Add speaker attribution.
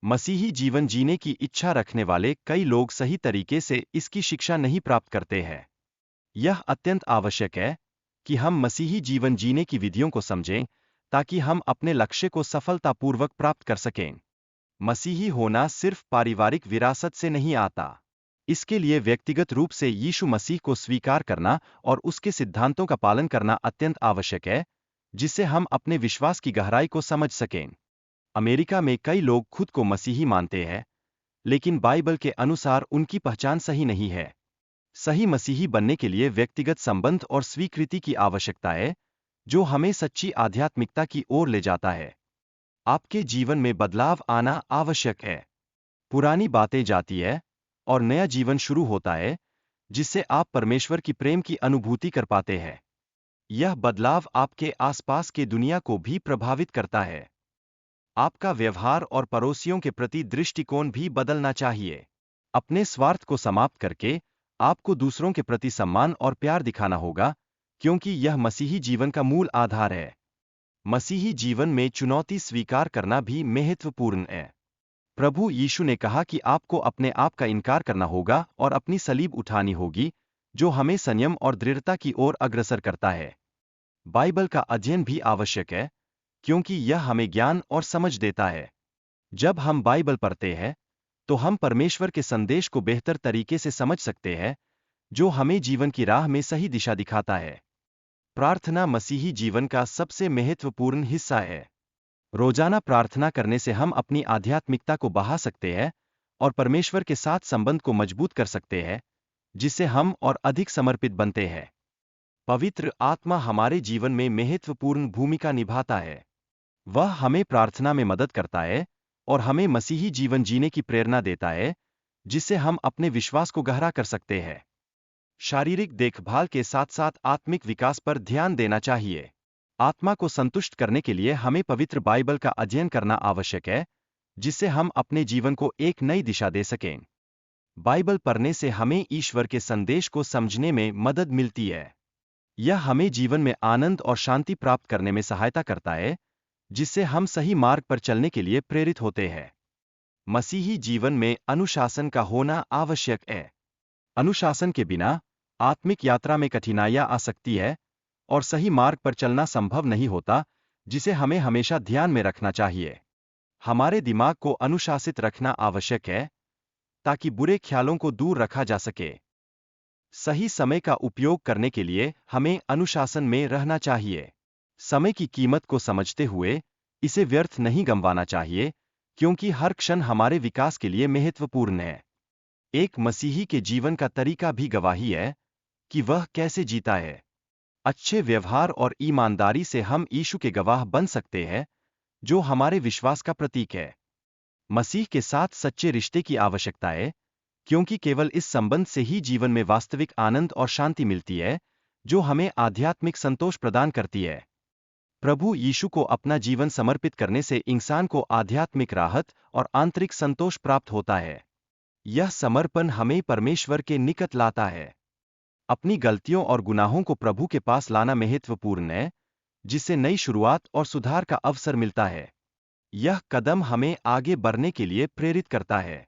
Speaker 1: मसीही जीवन जीने की इच्छा रखने वाले कई लोग सही तरीके से इसकी शिक्षा नहीं प्राप्त करते हैं। यह अत्यंत आवश्यक है कि हम मसीही जीवन जीने की विधियों को समझें ताकि हम अपने लक्ष्य को सफलतापूर्वक प्राप्त कर सकें। मसीही होना सिर्फ पारिवारिक विरासत से नहीं आता। इसके लिए व्यक्तिगत रूप से यीशु मसीह को स्वीकार करना और उसके सिद्धांतों का पालन करना अत्यंत आवश्यक है, जिससे हम अपने विश्वास की गहराई को समझ सकें। अमेरिका में कई लोग खुद को मसीही मानते हैं, लेकिन बाइबल के अनुसार उनकी पहचान सही नहीं है। सही मसीही बनने के लिए व्यक्तिगत संबंध और स्वीकृति की आवश्यकता है, जो हमें सच्ची आध्यात्मिकता की ओर ले जाता है। आपके जीवन में बदलाव आना आवश्यक है। पुरानी बातें जाती है और नया जीवन शुरू होता है, जिससे आप परमेश्वर की प्रेम की अनुभूति कर पाते हैं। यह बदलाव आपके आसपास के दुनिया को भी प्रभावित करता है। आपका व्यवहार और पड़ोसियों के प्रति दृष्टिकोण भी बदलना चाहिए। अपने स्वार्थ को समाप्त करके आपको दूसरों के प्रति सम्मान और प्यार दिखाना होगा, क्योंकि यह मसीही जीवन का मूल आधार है। मसीही जीवन में चुनौती स्वीकार करना भी महत्वपूर्ण है। प्रभु यीशु ने कहा कि आपको अपने आप का इनकार करना होगा और अपनी सलीब उठानी होगी, जो हमें संयम और दृढ़ता की ओर अग्रसर करता है। बाइबल का अध्ययन भी आवश्यक है, क्योंकि यह हमें ज्ञान और समझ देता है। जब हम बाइबल पढ़ते हैं, तो हम परमेश्वर के संदेश को बेहतर तरीके से समझ सकते हैं, जो हमें जीवन की राह में सही दिशा दिखाता है। प्रार्थना मसीही जीवन का सबसे महत्वपूर्ण हिस्सा है। रोजाना प्रार्थना करने से हम अपनी आध्यात्मिकता को बढ़ा सकते हैं और परमेश्वर के साथ संबंध को मजबूत कर सकते हैं, जिससे हम और अधिक समर्पित बनते हैं। पवित्र आत्मा हमारे जीवन में महत्वपूर्ण भूमिका निभाता है। वह हमें प्रार्थना में मदद करता है और हमें मसीही जीवन जीने की प्रेरणा देता है, जिससे हम अपने विश्वास को गहरा कर सकते हैं। शारीरिक देखभाल के साथ साथ आत्मिक विकास पर ध्यान देना चाहिए। आत्मा को संतुष्ट करने के लिए हमें पवित्र बाइबल का अध्ययन करना आवश्यक है, जिससे हम अपने जीवन को एक नई दिशा दे सकें। बाइबल पढ़ने से हमें ईश्वर के संदेश को समझने में मदद मिलती है। यह हमें जीवन में आनंद और शांति प्राप्त करने में सहायता करता है, जिससे हम सही मार्ग पर चलने के लिए प्रेरित होते हैं। मसीही जीवन में अनुशासन का होना आवश्यक है। अनुशासन के बिना आत्मिक यात्रा में कठिनाइयां आ सकती है और सही मार्ग पर चलना संभव नहीं होता, जिसे हमें हमेशा ध्यान में रखना चाहिए। हमारे दिमाग को अनुशासित रखना आवश्यक है, ताकि बुरे ख्यालों को दूर रखा जा सके। सही समय का उपयोग करने के लिए हमें अनुशासन में रहना चाहिए। समय की कीमत को समझते हुए इसे व्यर्थ नहीं गंवाना चाहिए, क्योंकि हर क्षण हमारे विकास के लिए महत्वपूर्ण है। एक मसीही के जीवन का तरीका भी गवाही है कि वह कैसे जीता है। अच्छे व्यवहार और ईमानदारी से हम यीशु के गवाह बन सकते हैं, जो हमारे विश्वास का प्रतीक है। मसीह के साथ सच्चे रिश्ते की आवश्यकता है, क्योंकि केवल इस संबंध से ही जीवन में वास्तविक आनंद और शांति मिलती है, जो हमें आध्यात्मिक संतोष प्रदान करती है। प्रभु यीशु को अपना जीवन समर्पित करने से इंसान को आध्यात्मिक राहत और आंतरिक संतोष प्राप्त होता है। यह समर्पण हमें परमेश्वर के निकट लाता है। अपनी गलतियों और गुनाहों को प्रभु के पास लाना महत्वपूर्ण है, जिससे नई शुरुआत और सुधार का अवसर मिलता है। यह कदम हमें आगे बढ़ने के लिए प्रेरित करता है।